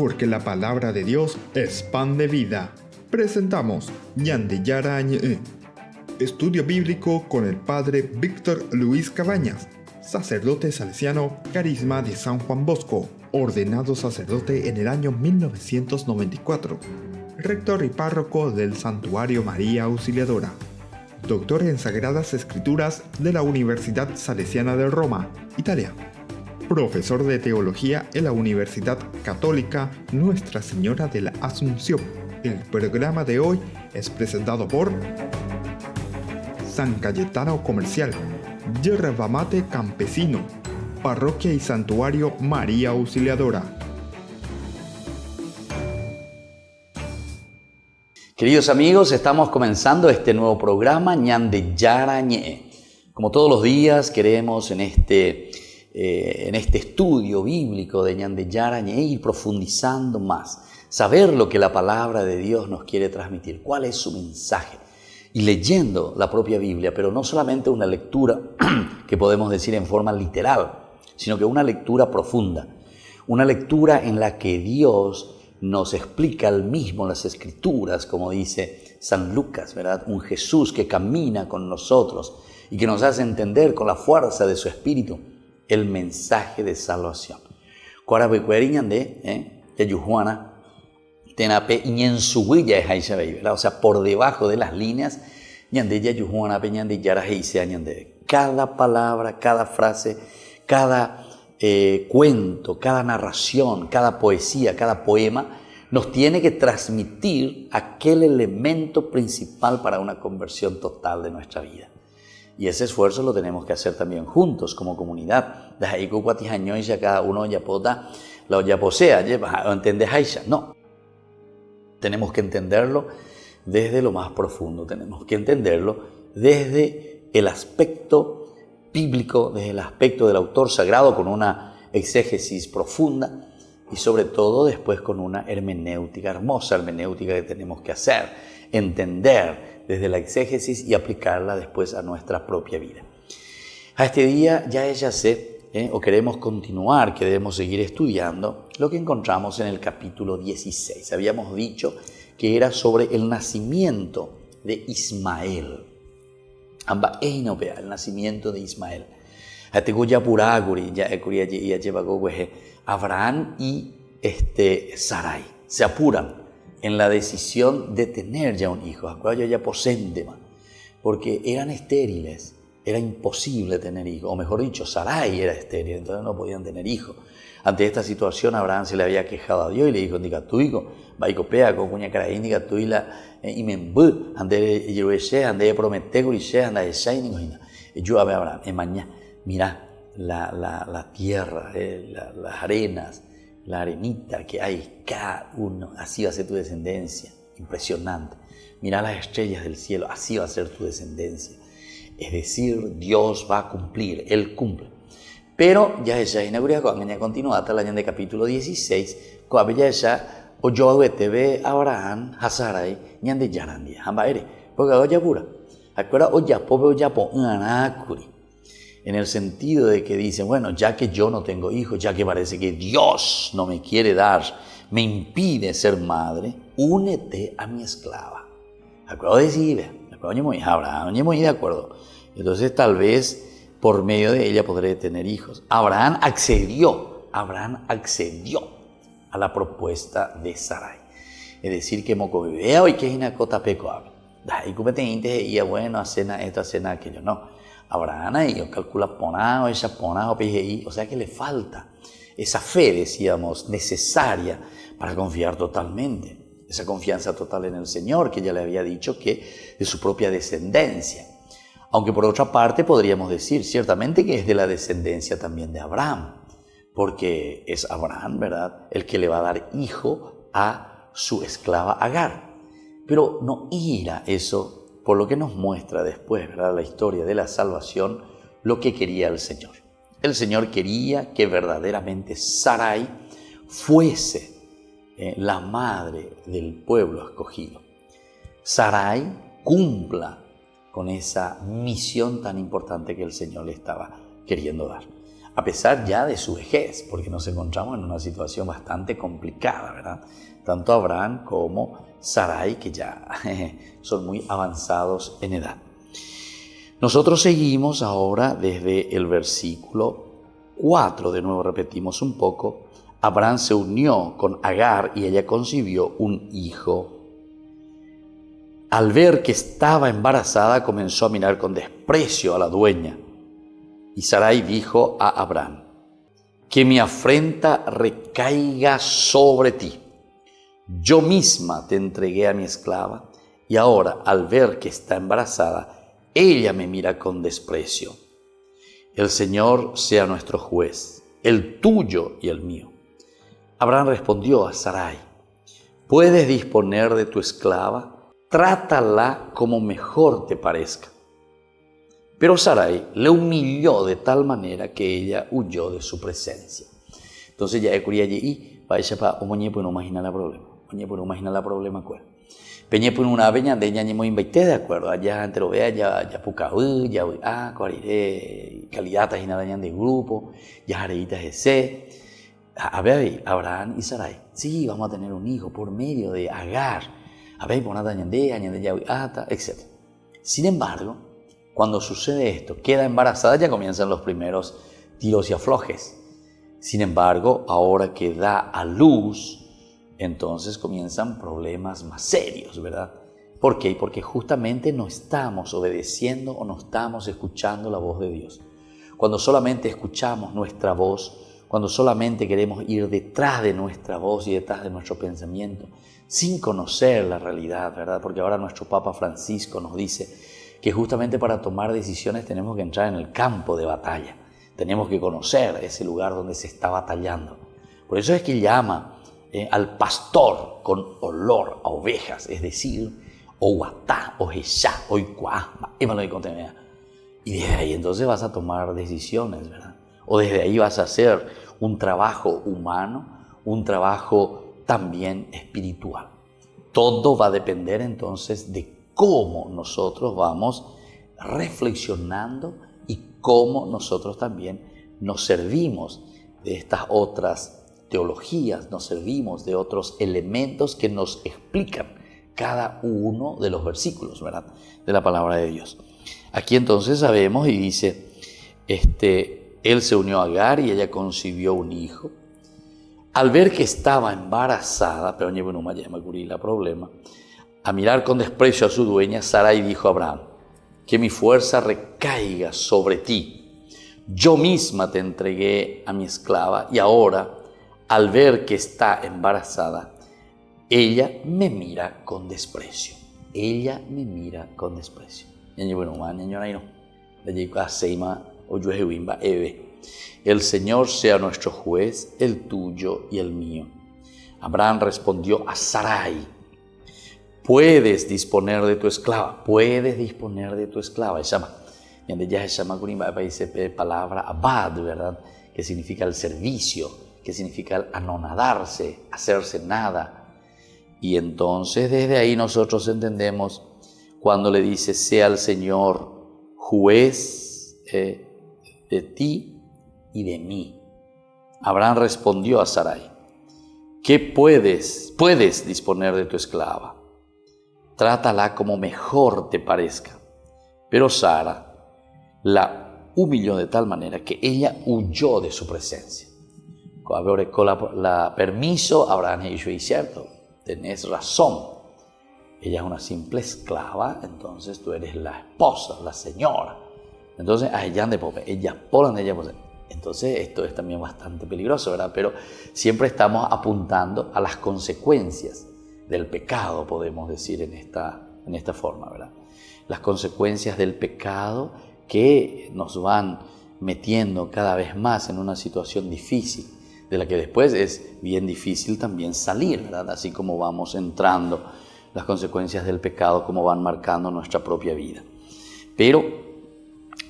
porque la palabra de Dios es pan de vida. Presentamos Ñande Yarañe, estudio bíblico con el padre Víctor Luis Cabañas, sacerdote salesiano, Carisma de San Juan Bosco, ordenado sacerdote en el año 1994, rector y párroco del Santuario María Auxiliadora, doctor en Sagradas Escrituras de la Universidad Salesiana de Roma, Italia, profesor de teología en la Universidad Católica Nuestra Señora de la Asunción. El programa de hoy es presentado por San Cayetano Comercial, Yerba Mate Campesino, Parroquia y Santuario María Auxiliadora. Queridos amigos, estamos comenzando este nuevo programa Ñande Yarañe. Como todos los días queremos en este estudio bíblico de Ñande Yarañe ir profundizando más, saber lo que la palabra de Dios nos quiere transmitir, cuál es su mensaje. Y leyendo la propia Biblia, pero no solamente una lectura que podemos decir en forma literal, sino que una lectura profunda, una lectura en la que Dios nos explica él mismo las Escrituras, como dice San Lucas, ¿verdad? Un Jesús que camina con nosotros y que nos hace entender con la fuerza de su Espíritu el mensaje de salvación. O sea, por debajo de las líneas, cada palabra, cada frase, cada cuento, cada narración, cada poesía, cada poema nos tiene que transmitir aquel elemento principal para una conversión total de nuestra vida. Y ese esfuerzo lo tenemos que hacer también juntos como comunidad. Cada uno ya pueda, ya posea, no. Tenemos que entenderlo desde lo más profundo, tenemos que entenderlo desde el aspecto bíblico, desde el aspecto del autor sagrado, con una exégesis profunda y sobre todo después con una hermenéutica, hermosa hermenéutica que tenemos que hacer, entender desde la exégesis y aplicarla después a nuestra propia vida. A este día ya o queremos continuar, queremos seguir estudiando lo que encontramos en el capítulo 16. Habíamos dicho que era sobre el nacimiento de Ismael. El nacimiento de Ismael. Abraham y Sarai se apuran en la decisión de tener ya un hijo, porque eran estériles, era imposible tener hijos, o mejor dicho, Sarai era estéril, entonces no podían tener hijos. Ante esta situación, Abraham se le había quejado a Dios y le dijo: "Diga tu hijo, vaicopea con cuña caraín, diga tu hila y membu, ande yerueshe, ande promete gurishe, ande shaini, y yo a Abraham, mañana, mira la tierra, las arenas, la arenita que hay, cada uno, así va a ser tu descendencia, impresionante. Mira las estrellas del cielo, así va a ser tu descendencia". Es decir, Dios va a cumplir, Él cumple. Pero ya ella inaugura con la continúa hasta el año de capítulo 16, cuando ya o yo ve Abraham, Hasarai, ñande yarandia, hambaere, porque ahora ya pura. Acuerda o ya po anakuri. En el sentido de que dicen, bueno, ya que yo no tengo hijos, ya que parece que Dios no me quiere dar, me impide ser madre, únete a mi esclava. Acuerdo decir, Abraham, no muy de acuerdo. Entonces tal vez por medio de ella podré tener hijos. Abraham accedió a la propuesta de Sarai. Es decir, que moco veo y que es una cota pecoable. Y como te y bueno, hacena esto, hacena aquello, no. Abraham ahí calcula ponado, ella ponado, o sea que le falta esa fe, decíamos, necesaria para confiar totalmente. Esa confianza total en el Señor, que ya le había dicho que de su propia descendencia. Aunque por otra parte podríamos decir ciertamente que es de la descendencia también de Abraham, porque es Abraham, ¿verdad?, el que le va a dar hijo a su esclava Agar. Pero no era eso, por lo que nos muestra después, ¿verdad?, la historia de la salvación, lo que quería el Señor. El Señor quería que verdaderamente Sarai fuese la madre del pueblo escogido. Sarai cumpla con esa misión tan importante que el Señor le estaba queriendo dar. a pesar ya de su vejez, porque nos encontramos en una situación bastante complicada, ¿verdad? Tanto Abraham como Sarai, que ya son muy avanzados en edad. Nosotros seguimos ahora desde el versículo 4, de nuevo repetimos un poco. Abraham se unió con Agar y ella concibió un hijo. Al ver que estaba embarazada, comenzó a mirar con desprecio a la dueña. Y Sarai dijo a Abraham: que mi afrenta recaiga sobre ti. Yo misma te entregué a mi esclava, y ahora, al ver que está embarazada, ella me mira con desprecio. El Señor sea nuestro juez, el tuyo y el mío. Abraham respondió a Sarai: puedes disponer de tu esclava, trátala como mejor te parezca. Pero Sarai le humilló de tal manera que ella huyó de su presencia. Entonces ya quería ir para para omoñe pues no imagina la problema. Omoñe pues no imagina la problema cuál. Peñe pues una veña de ña muy invité de acuerdo. Allá entre lo vea ya pucaú ya cuarire calidad y nada de grupo ya areitas ese. A ver, Abraham y Sarai, sí, vamos a tener un hijo por medio de Agar. A ver, por nada añade ya etc. Sin embargo, cuando sucede esto, queda embarazada, ya comienzan los primeros tiros y aflojes. Sin embargo, ahora que da a luz, entonces comienzan problemas más serios, ¿verdad? ¿Por qué? Porque justamente no estamos obedeciendo o no estamos escuchando la voz de Dios. Cuando solamente escuchamos nuestra voz, cuando solamente queremos ir detrás de nuestra voz y detrás de nuestro pensamiento, sin conocer la realidad, ¿verdad? Porque ahora nuestro Papa Francisco nos dice que justamente para tomar decisiones tenemos que entrar en el campo de batalla. Tenemos que conocer ese lugar donde se está batallando. Por eso es que llama al pastor con olor a ovejas, es decir, Ohuatá, Ojeshá, Oikuá, y desde ahí entonces vas a tomar decisiones, ¿verdad? O desde ahí vas a hacer un trabajo humano, un trabajo también espiritual. Todo va a depender entonces de cómo nosotros vamos reflexionando y cómo nosotros también nos servimos de estas otras teologías, nos servimos de otros elementos que nos explican cada uno de los versículos, ¿verdad?, de la palabra de Dios. Aquí entonces sabemos y dice, él se unió a Agar y ella concibió un hijo. Al ver que estaba embarazada, pero no me la problema, a mirar con desprecio a su dueña, Sarai dijo a Abraham: que mi fuerza recaiga sobre ti. Yo misma te entregué a mi esclava y ahora, al ver que está embarazada, ella me mira con desprecio. Ella me mira con desprecio. El Señor sea nuestro juez, el tuyo y el mío. Abraham respondió a Sarai: puedes disponer de tu esclava, puedes disponer de tu esclava. Ya se llama palabra abad, ¿verdad?, que significa el servicio, que significa el anonadarse, hacerse nada. Y entonces desde ahí nosotros entendemos cuando le dice: sea el Señor juez de ti y de mí. Abraham respondió a Sarai: ¿qué puedes disponer de tu esclava? Trátala como mejor te parezca. Pero Sara la humilló de tal manera que ella huyó de su presencia. Con la permiso, Abraham dijo: y cierto, tenés razón. Ella es una simple esclava, entonces tú eres la esposa, la señora. Entonces, entonces esto es también bastante peligroso, ¿verdad? Pero siempre estamos apuntando a las consecuencias del pecado, podemos decir en esta forma, ¿verdad? Las consecuencias del pecado que nos van metiendo cada vez más en una situación difícil, de la que después es bien difícil también salir, ¿verdad? Así como vamos entrando, las consecuencias del pecado como van marcando nuestra propia vida. Pero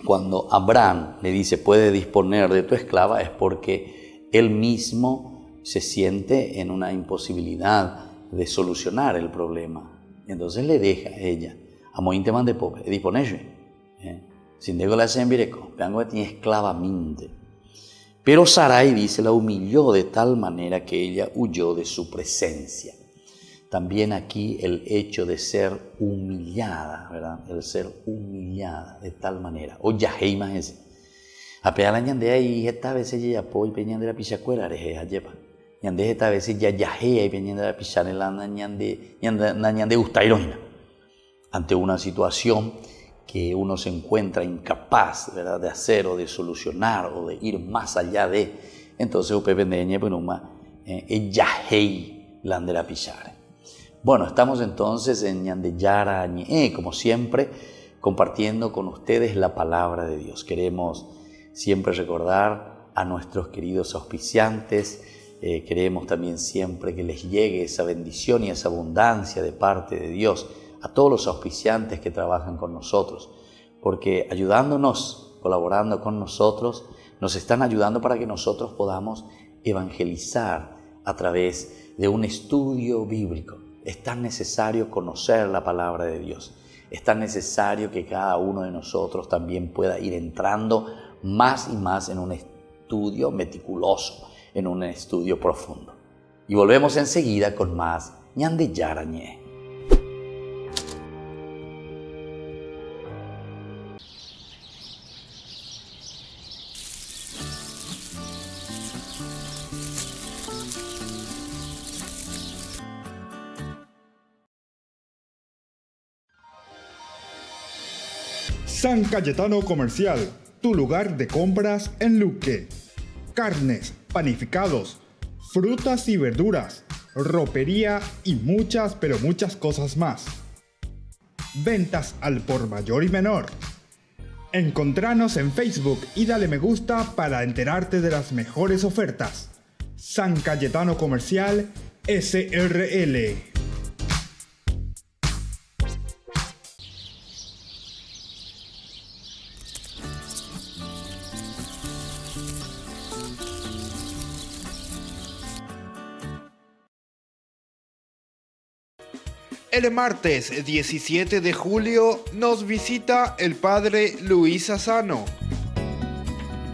cuando Abraham le dice: puede disponer de tu esclava, es porque él mismo se siente en una imposibilidad de solucionar el problema. Entonces le deja a ella: amo ínteman de pobre, disponerse. Sin dego la hacen vireco, vengo a ti esclavamente. Pero Sarai, dice, la humilló de tal manera que ella huyó de su presencia. También aquí el hecho de ser humillada, ¿verdad? El ser humillada de tal manera. O yahei más ese. Apea la ñandea y esta vez ella apoy peñandera pichacuera reje ayepa. Ñande esta vez ella yahea y peñandera pichanela ñande gustairoina. Ante una situación que uno se encuentra incapaz, ¿verdad?, de hacer o de solucionar o de ir más allá de, entonces upe pendeñe pues numa yahei landera pichare. Bueno, estamos entonces en Ñande Yara Ñe, como siempre, compartiendo con ustedes la palabra de Dios. Queremos siempre recordar a nuestros queridos auspiciantes, queremos también siempre que les llegue esa bendición y esa abundancia de parte de Dios a todos los auspiciantes que trabajan con nosotros, porque ayudándonos, colaborando con nosotros, nos están ayudando para que nosotros podamos evangelizar a través de un estudio bíblico. Es tan necesario conocer la palabra de Dios. Es tan necesario que cada uno de nosotros también pueda ir entrando más y más en un estudio meticuloso, en un estudio profundo. Y volvemos enseguida con más Ñande Yara Ñe. San Cayetano Comercial, tu lugar de compras en Luque. Carnes, panificados, frutas y verduras, ropería y muchas, pero muchas cosas más. Ventas al por mayor y menor. Encontranos en Facebook y dale me gusta para enterarte de las mejores ofertas. San Cayetano Comercial, SRL. El martes 17 de julio nos visita el Padre Luis Asano.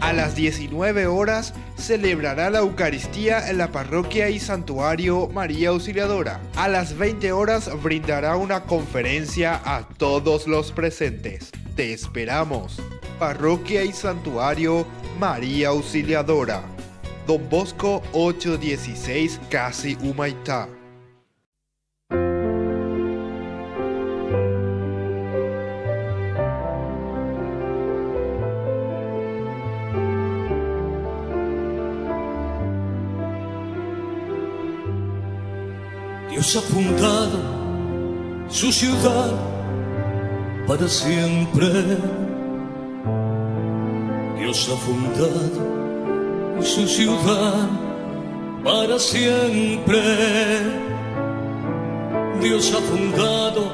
A las 19 horas celebrará la Eucaristía en la Parroquia y Santuario María Auxiliadora. A las 20 horas brindará una conferencia a todos los presentes. Te esperamos. Parroquia y Santuario María Auxiliadora. Don Bosco 816 Casi Humaitá. Dios ha fundado su ciudad para siempre. Dios ha fundado su ciudad para siempre. Dios ha fundado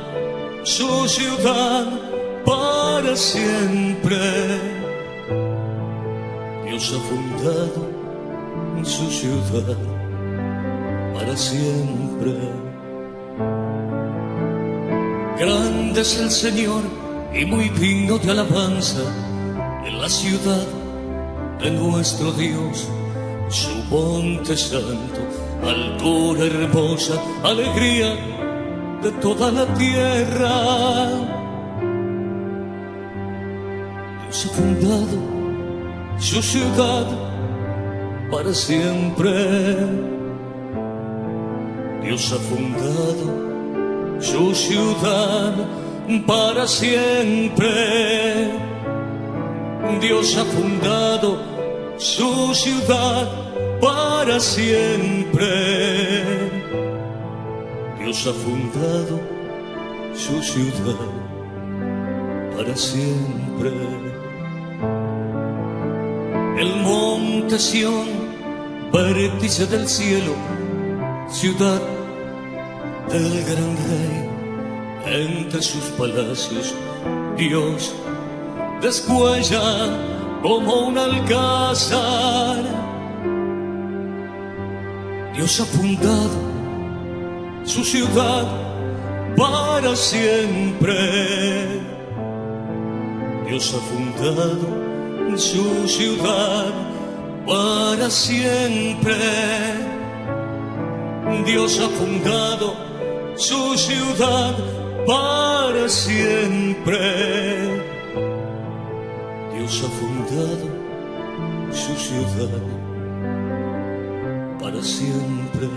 su ciudad para siempre. Dios ha fundado su ciudad para siempre. Grande es el Señor y muy digno de alabanza en la ciudad de nuestro Dios, su monte santo, altura hermosa, alegría de toda la tierra. Dios ha fundado su ciudad para siempre. Dios ha fundado su ciudad para siempre. Dios ha fundado su ciudad para siempre. Dios ha fundado su ciudad para siempre. El monte Sión, vértice del cielo, ciudad del gran rey, entre sus palacios Dios descuella como un alcázar. Dios ha fundado su ciudad para siempre. Dios ha fundado su ciudad para siempre. Dios ha fundado su ciudad para siempre. Dios ha fundado su ciudad para siempre.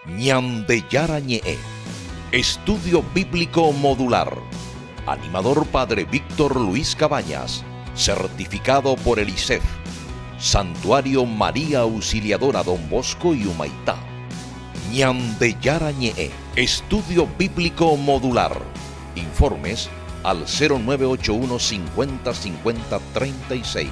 Ñandeyara Ñe'e, Estudio Bíblico Modular. Animador Padre Víctor Luis Cabañas. Certificado por el ICEF. Santuario María Auxiliadora Don Bosco y Humaitá. Ñandeyara Ñe'e, Estudio Bíblico Modular. Informes al 0981 50 50 36.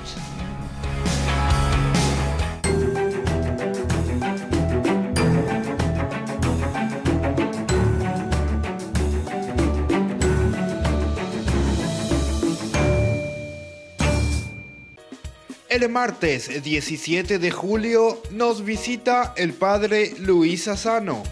El martes 17 de julio nos visita el Padre Luis Asano.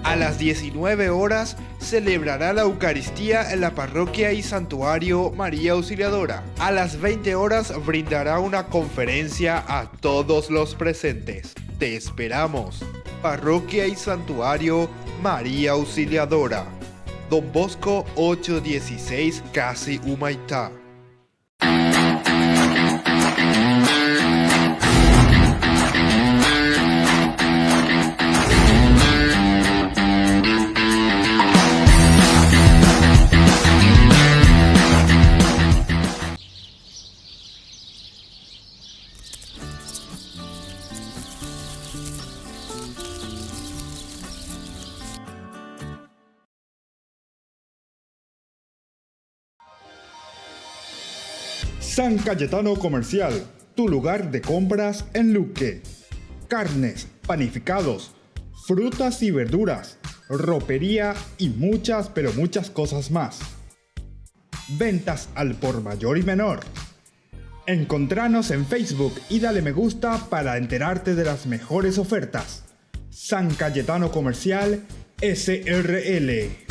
A las 19 horas celebrará la Eucaristía en la parroquia y santuario María Auxiliadora. A las 20 horas brindará una conferencia a todos los presentes. Te esperamos. Parroquia y santuario María Auxiliadora. Don Bosco 816, Casi Humaitá. San Cayetano Comercial, tu lugar de compras en Luque. Carnes, panificados, frutas y verduras, ropería y muchas, pero muchas cosas más. Ventas al por mayor y menor. Encontranos en Facebook y dale me gusta para enterarte de las mejores ofertas. San Cayetano Comercial, SRL.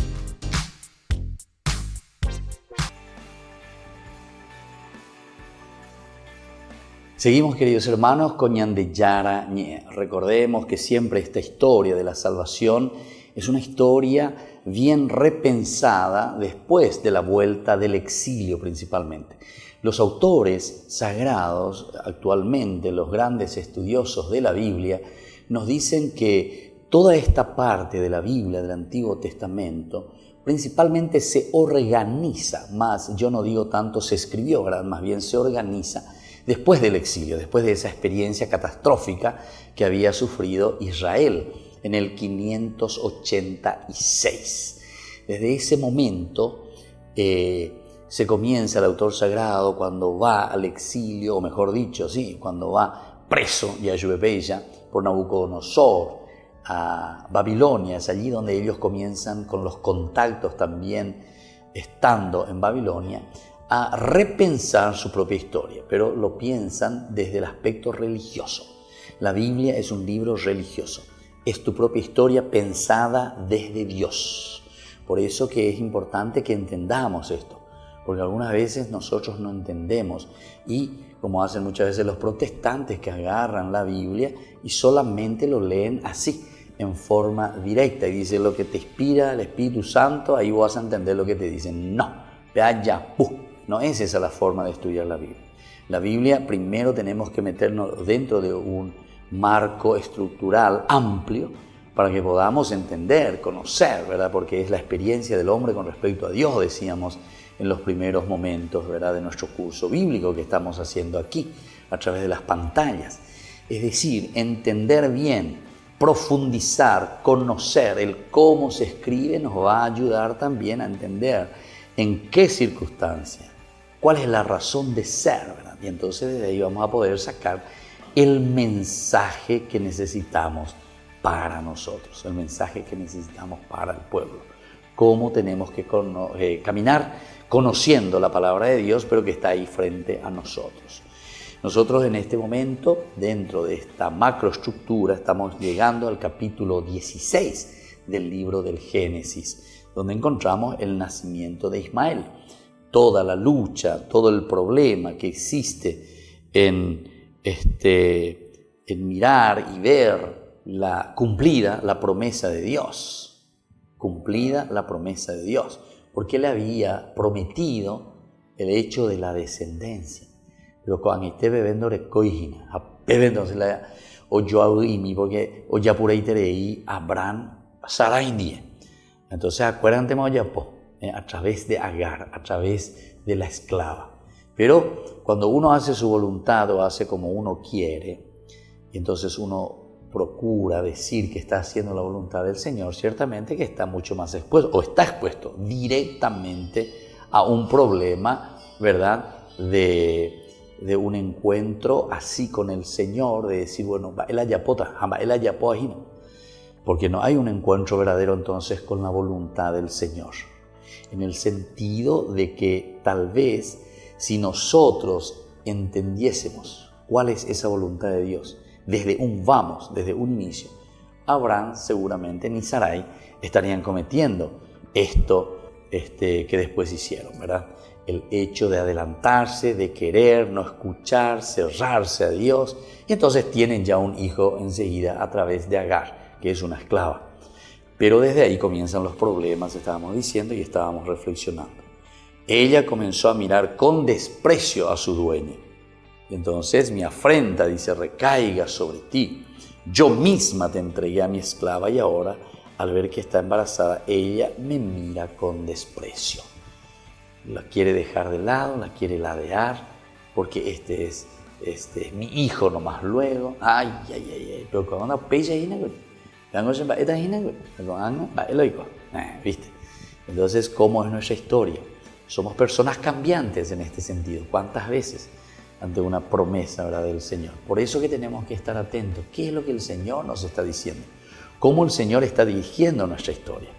Seguimos, queridos hermanos, con Ñandeyara Ñe'e. Recordemos que siempre esta historia de la salvación es una historia bien repensada después de la vuelta del exilio principalmente. Los autores sagrados, actualmente los grandes estudiosos de la Biblia, nos dicen que toda esta parte de la Biblia, del Antiguo Testamento, principalmente se organiza, más yo no digo tanto se escribió, ¿verdad? Más bien se organiza después del exilio, después de esa experiencia catastrófica que había sufrido Israel en el 586. Desde ese momento se comienza el autor sagrado cuando va al exilio, o mejor dicho, sí, cuando va preso de Ayubepeya por Nabucodonosor a Babilonia. Es allí donde ellos comienzan con los contactos también estando en Babilonia a repensar su propia historia, pero lo piensan desde el aspecto religioso. La Biblia es un libro religioso, es tu propia historia pensada desde Dios. Por eso que es importante que entendamos esto, porque algunas veces nosotros no entendemos y como hacen muchas veces los protestantes que agarran la Biblia y solamente lo leen así, en forma directa, y dice lo que te inspira el Espíritu Santo, ahí vas a entender lo que te dicen. No, vaya, no es esa la forma de estudiar la Biblia. La Biblia primero tenemos que meternos dentro de un marco estructural amplio para que podamos entender, conocer, ¿verdad? Porque es la experiencia del hombre con respecto a Dios, decíamos en los primeros momentos, ¿verdad?, de nuestro curso bíblico que estamos haciendo aquí a través de las pantallas. Es decir, entender bien, profundizar, conocer el cómo se escribe nos va a ayudar también a entender en qué circunstancia, cuál es la razón de ser, ¿verdad? Y entonces de ahí vamos a poder sacar el mensaje que necesitamos para nosotros, el mensaje que necesitamos para el pueblo. Cómo tenemos que caminar conociendo la palabra de Dios, pero que está ahí frente a nosotros. Nosotros en este momento, dentro de esta macroestructura, estamos llegando al capítulo 16 del libro del Génesis, donde encontramos el nacimiento de Ismael. Toda la lucha, todo el problema que existe en mirar y ver cumplida la promesa de Dios. Cumplida la promesa de Dios. Porque Él había prometido el hecho de la descendencia. Pero cuando esté bebiendo recoigina, entonces o yo y porque o ya por ahí terei Abraham Sarai die. Entonces acuérdate más ya a través de Agar, a través de la esclava. Pero cuando uno hace su voluntad o hace como uno quiere, y entonces uno procura decir que está haciendo la voluntad del Señor, ciertamente que está mucho más expuesto, o está expuesto directamente a un problema, ¿verdad?, de un encuentro así con el Señor, de decir, bueno, porque no hay un encuentro verdadero entonces con la voluntad del Señor. En el sentido de que tal vez si nosotros entendiésemos cuál es esa voluntad de Dios, desde un inicio, Abraham seguramente ni Sarai estarían cometiendo esto que después hicieron, ¿verdad? El hecho de adelantarse, de querer, no escuchar, cerrarse a Dios, y entonces tienen ya un hijo enseguida a través de Agar, que es una esclava. Pero desde ahí comienzan los problemas, estábamos diciendo y estábamos reflexionando. Ella comenzó a mirar con desprecio a su dueño. Y entonces mi afrenta, dice, recaiga sobre ti. Yo misma te entregué a mi esclava y ahora, al ver que está embarazada, ella me mira con desprecio. La quiere dejar de lado, la quiere ladear, porque este es mi hijo nomás luego. Pero cuando una pella ahí, ¿viste? Entonces, ¿cómo es nuestra historia? Somos personas cambiantes en este sentido. ¿Cuántas veces ante una promesa, ¿verdad?, del Señor? Por eso que tenemos que estar atentos. ¿Qué es lo que el Señor nos está diciendo? ¿Cómo el Señor está dirigiendo nuestra historia?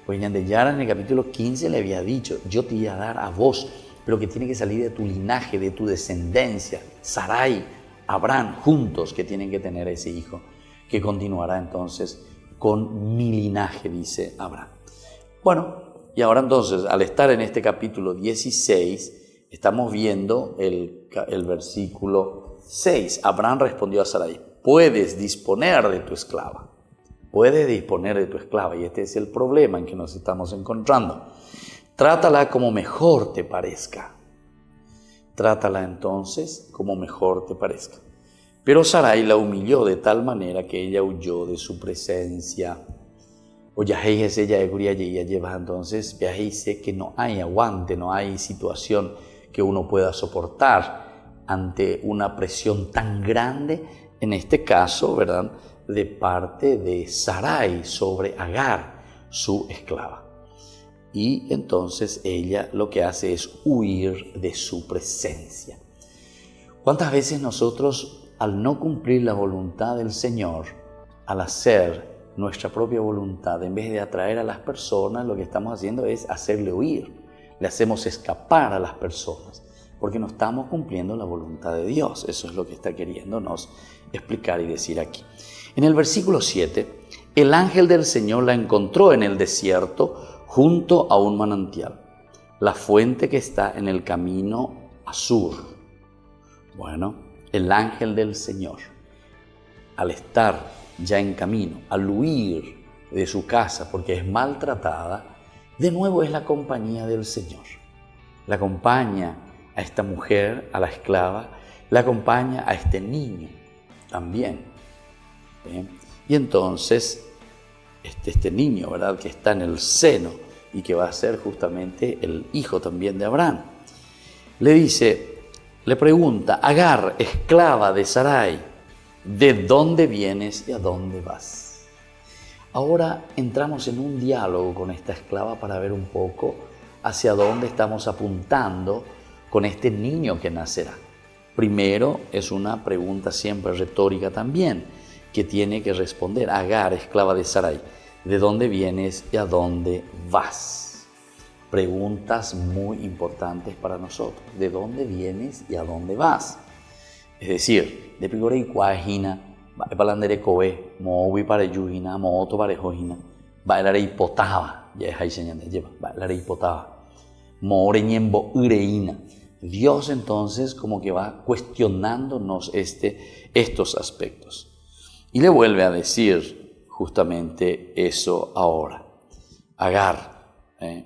Pues Yara en el capítulo 15 le había dicho, yo te voy a dar a vos, pero que tiene que salir de tu linaje, de tu descendencia. Sarai, Abraham, juntos que tienen que tener ese hijo, que continuará entonces con mi linaje, dice Abraham. Bueno, y ahora entonces, al estar en este capítulo 16, estamos viendo el versículo 6. Abraham respondió a Sarai, puedes disponer de tu esclava. Puedes disponer de tu esclava, y este es el problema en que nos estamos encontrando. Trátala como mejor te parezca. Trátala entonces como mejor te parezca. Pero Sarai la humilló de tal manera que ella huyó de su presencia. Entonces, dice que no hay aguante, no hay situación que uno pueda soportar ante una presión tan grande, en este caso, ¿verdad?, de parte de Sarai sobre Agar, su esclava. Y entonces ella lo que hace es huir de su presencia. ¿Cuántas veces nosotros, al no cumplir la voluntad del Señor, al hacer nuestra propia voluntad, en vez de atraer a las personas, lo que estamos haciendo es hacerle huir, le hacemos escapar a las personas, porque no estamos cumpliendo la voluntad de Dios? Eso es lo que está queriéndonos explicar y decir aquí. En el versículo 7, el ángel del Señor la encontró en el desierto junto a un manantial, la fuente que está en el camino a Sur. Bueno, el ángel del Señor, al estar ya en camino, al huir de su casa porque es maltratada, de nuevo es la compañía del Señor. La acompaña a esta mujer, a la esclava, la acompaña a este niño también. ¿Bien? Y entonces este niño, ¿verdad?, que está en el seno y que va a ser justamente el hijo también de Abraham, le pregunta, Agar, esclava de Sarai, ¿de dónde vienes y a dónde vas? Ahora entramos en un diálogo con esta esclava para ver un poco hacia dónde estamos apuntando con este niño que nacerá. Primero, es una pregunta siempre retórica también, que tiene que responder. Agar, esclava de Sarai, ¿de dónde vienes y a dónde vas? preguntas muy importantes para nosotros. ¿De dónde vienes y a dónde vas? Es decir, de primero y cuajina, va a palandere coe, movi para yuhina, moto para jojina, va a la hipotaba, ya es ahí señalando, lleva, va a la hipotaba, more ñembo ureína. Dios entonces como que va cuestionándonos estos aspectos. Y le vuelve a decir justamente eso ahora. Agar,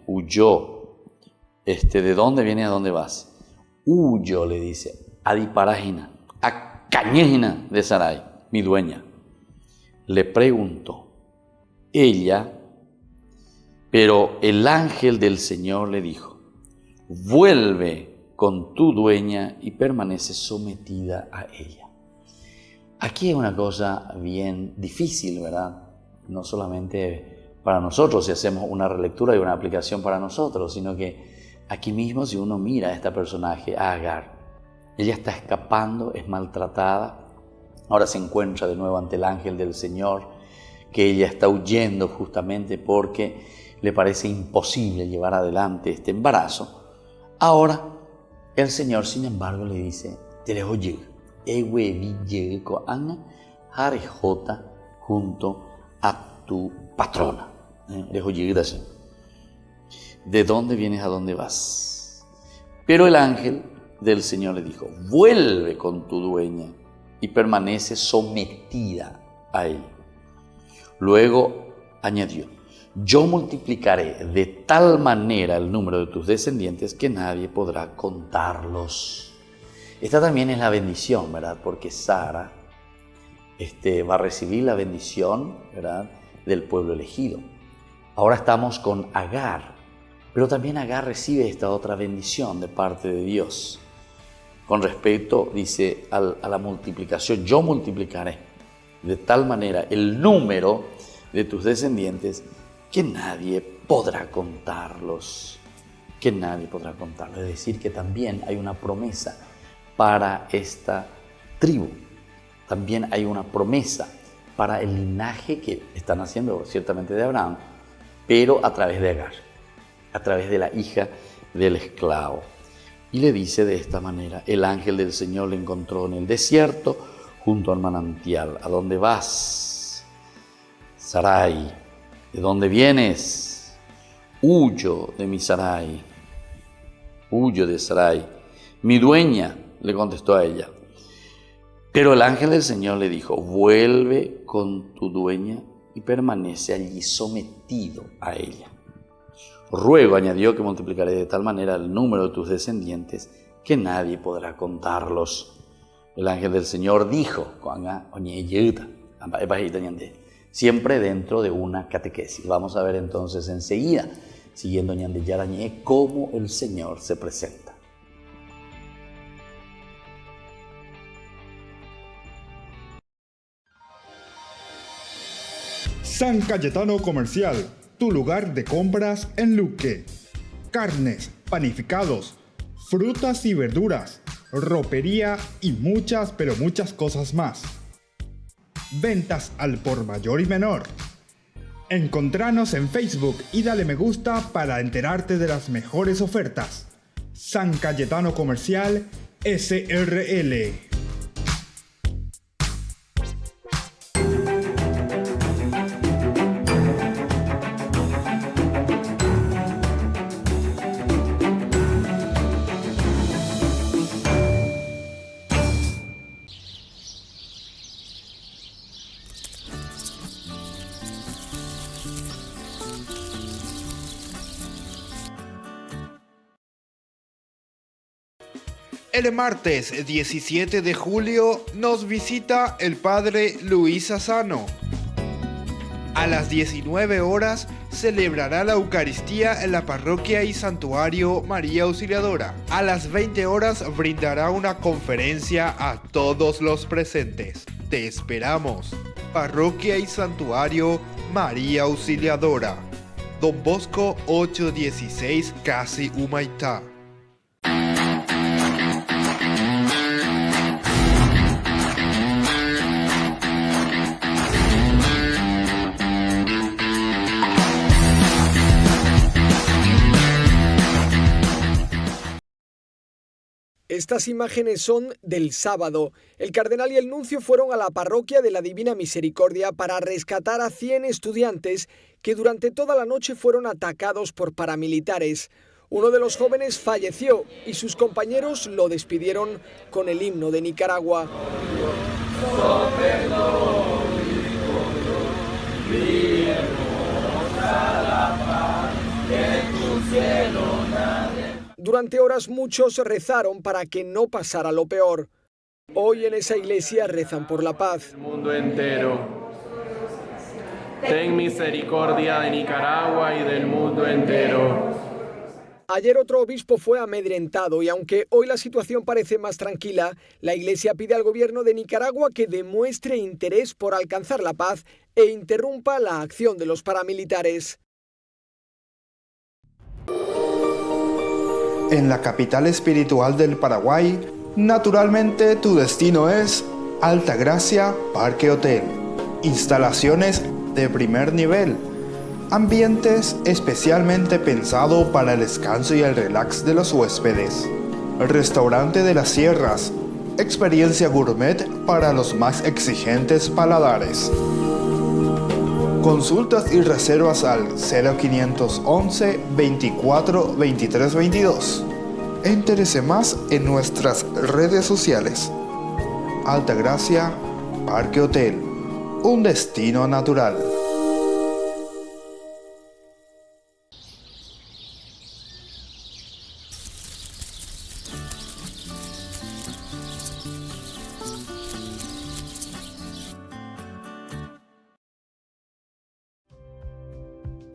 huyó, ¿de dónde viene a dónde vas? Huyó, le dice, adiparágina, a cañéjina de Sarai, mi dueña. Le preguntó, ella, pero el ángel del Señor le dijo, vuelve con tu dueña y permanece sometida a ella. Aquí hay una cosa bien difícil, ¿verdad? No solamente para nosotros, si hacemos una relectura y una aplicación para nosotros, sino que aquí mismo si uno mira a este personaje, a Agar, ella está escapando, es maltratada, ahora se encuentra de nuevo ante el ángel del Señor, que ella está huyendo justamente porque le parece imposible llevar adelante este embarazo. Ahora el Señor, sin embargo, le dice, te dejo llegar, junto a tu patrona. Dejo llegar así. ¿De dónde vienes a dónde vas? Pero el ángel del Señor le dijo, vuelve con tu dueña y permanece sometida a él. Luego añadió, yo multiplicaré de tal manera el número de tus descendientes que nadie podrá contarlos. Esta también es la bendición, ¿verdad? Porque Sara va a recibir la bendición, ¿verdad?, del pueblo elegido. Ahora estamos con Agar, pero también Agar recibe esta otra bendición de parte de Dios. Con respecto, dice, a la multiplicación, yo multiplicaré de tal manera el número de tus descendientes que nadie podrá contarlos. Que nadie podrá contarlos. Es decir, que también hay una promesa para esta tribu. También hay una promesa para el linaje que están haciendo ciertamente de Abraham, pero a través de Agar, a través de la hija del esclavo. Y le dice de esta manera, el ángel del Señor le encontró en el desierto junto al manantial. ¿A dónde vas, Sarai? ¿De dónde vienes? Huyo de mi Sarai. Huyo de Sarai. Mi dueña, le contestó a ella. Pero el ángel del Señor le dijo, vuelve con tu dueña y permanece allí sometido a ella. Ruego, añadió, que multiplicaré de tal manera el número de tus descendientes que nadie podrá contarlos. El ángel del Señor dijo, siempre dentro de una catequesis. Vamos a ver entonces enseguida, siguiendo Ñande Yarañé, cómo el Señor se presenta. San Cayetano Comercial, tu lugar de compras en Luque. Carnes, panificados, frutas y verduras, ropería y muchas, pero muchas cosas más. Ventas al por mayor y menor. Encontranos en Facebook y dale me gusta para enterarte de las mejores ofertas. San Cayetano Comercial, SRL. El martes 17 de julio nos visita el Padre Luis Asano. A las 19 horas celebrará la Eucaristía en la Parroquia y Santuario María Auxiliadora. A las 20 horas brindará una conferencia a todos los presentes. Te esperamos. Parroquia y Santuario María Auxiliadora. Don Bosco 816, Casi Humaitá. Estas imágenes son del sábado. El cardenal y el nuncio fueron a la parroquia de la Divina Misericordia para rescatar a 100 estudiantes que durante toda la noche fueron atacados por paramilitares. Uno de los jóvenes falleció y sus compañeros lo despidieron con el himno de Nicaragua. Durante horas muchos rezaron para que no pasara lo peor. Hoy en esa iglesia rezan por la paz. El mundo entero. Ten misericordia de Nicaragua y del mundo entero. Ayer otro obispo fue amedrentado y aunque hoy la situación parece más tranquila, la Iglesia pide al gobierno de Nicaragua que demuestre interés por alcanzar la paz e interrumpa la acción de los paramilitares. En la capital espiritual del Paraguay, naturalmente tu destino es Altagracia Parque Hotel. Instalaciones de primer nivel. Ambientes especialmente pensados para el descanso y el relax de los huéspedes. Restaurante de las Sierras. Experiencia gourmet para los más exigentes paladares. Consultas y reservas al 0511 24 23 22. Entérese más en nuestras redes sociales. Altagracia Parque Hotel. Un destino natural.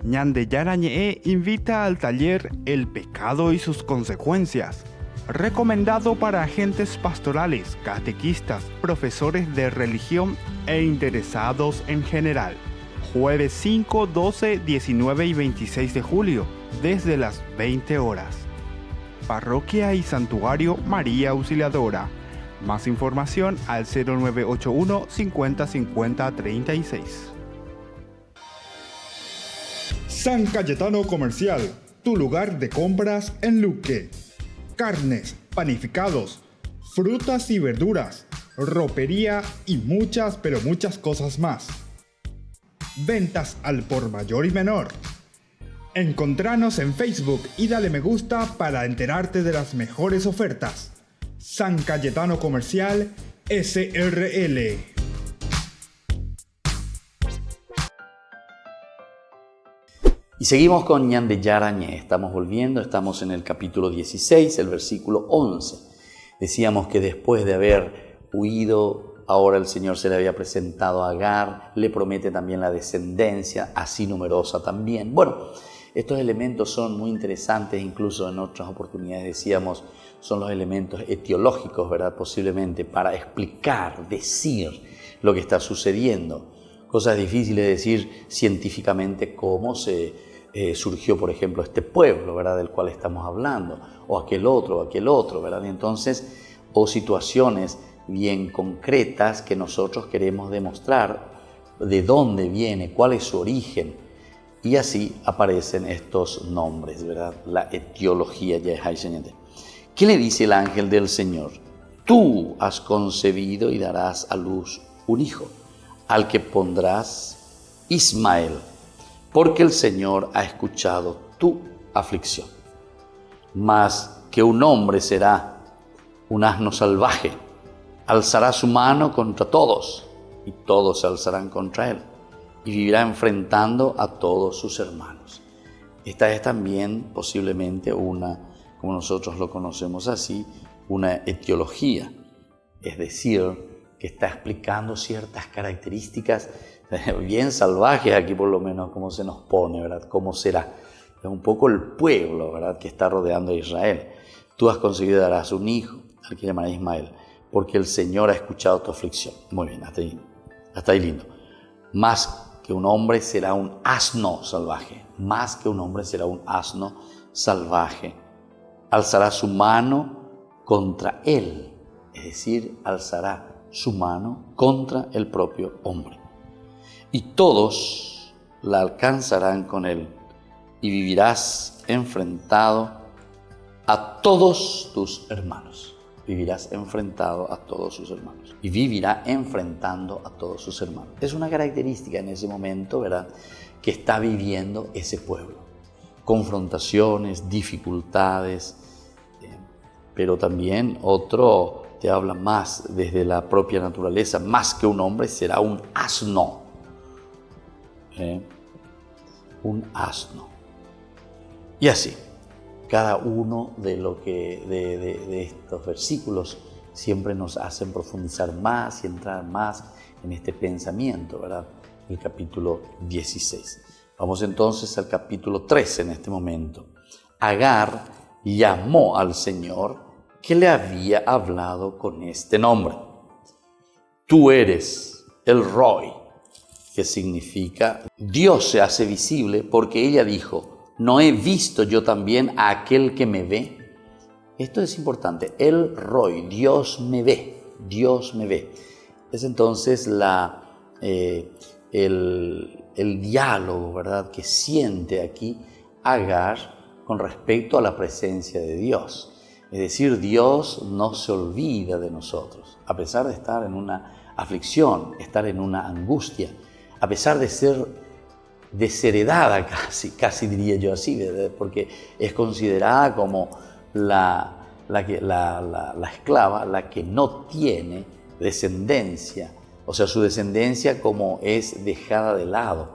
Ñandeyara Ñe'e invita al taller El pecado y sus consecuencias, recomendado para agentes pastorales, catequistas, profesores de religión e interesados en general. Jueves 5, 12, 19 y 26 de julio, desde las 20 horas. Parroquia y Santuario María Auxiliadora. Más información al 0981 50 50 36. San Cayetano Comercial, tu lugar de compras en Luque. Carnes, panificados, frutas y verduras, ropería y muchas, pero muchas cosas más. Ventas al por mayor y menor. Encontranos en Facebook y dale me gusta para enterarte de las mejores ofertas. San Cayetano Comercial SRL. Y seguimos con Ñandeyara Ñe'e. Estamos volviendo, estamos en el capítulo 16, el versículo 11. Decíamos que después de haber huido, ahora el Señor se le había presentado a Agar, le promete también la descendencia, así numerosa también. Bueno, estos elementos son muy interesantes, incluso en otras oportunidades decíamos, son los elementos etiológicos, ¿verdad? Posiblemente para explicar, decir lo que está sucediendo. Cosas difíciles de decir científicamente cómo surgió, por ejemplo, este pueblo, ¿verdad? Del cual estamos hablando, o aquel otro, ¿verdad? Entonces, o situaciones bien concretas que nosotros queremos demostrar de dónde viene, cuál es su origen, y así aparecen estos nombres, ¿verdad? La etiología ya es siguiente. ¿Qué le dice el ángel del Señor? Tú has concebido y darás a luz un hijo, al que pondrás Ismael, porque el Señor ha escuchado tu aflicción. Mas que un hombre será un asno salvaje, alzará su mano contra todos, y todos se alzarán contra él, y vivirá enfrentando a todos sus hermanos. Esta es también posiblemente una, como nosotros lo conocemos así, una etiología, es decir, que está explicando ciertas características bien salvajes aquí por lo menos, cómo se nos pone, ¿verdad? ¿Cómo será? Es un poco el pueblo, ¿verdad?, que está rodeando a Israel. Tú has concebido y darás un hijo, al que llamará Ismael, porque el Señor ha escuchado tu aflicción. Muy bien, hasta ahí lindo. Más que un hombre será un asno salvaje, más que un hombre será un asno salvaje. Alzará su mano contra él, es decir, alzará su mano contra el propio hombre. Y todos la alcanzarán con él, y vivirás enfrentado a todos tus hermanos. vivirás enfrentado a todos sus hermanos. Y vivirá enfrentando a todos sus hermanos. Es una característica en ese momento, ¿verdad?, que está viviendo ese pueblo. Confrontaciones, dificultades, pero también otro te habla más desde la propia naturaleza, más que un hombre será un asno. Un asno. Y así, cada uno de estos versículos siempre nos hacen profundizar más y entrar más en este pensamiento, ¿verdad? El capítulo 16. Vamos entonces al capítulo 13 en este momento. Agar llamó al Señor que le había hablado con este nombre. Tú eres el Roy, que significa Dios se hace visible, porque ella dijo, ¿no he visto yo también a aquel que me ve? Esto es importante, el Roy, Dios me ve, Dios me ve. Es entonces el diálogo, ¿verdad?, que siente aquí Agar con respecto a la presencia de Dios. Es decir, Dios no se olvida de nosotros, a pesar de estar en una aflicción, estar en una angustia, a pesar de ser desheredada casi diría yo así, ¿verdad?, porque es considerada como la esclava, la que no tiene descendencia, o sea, su descendencia como es dejada de lado,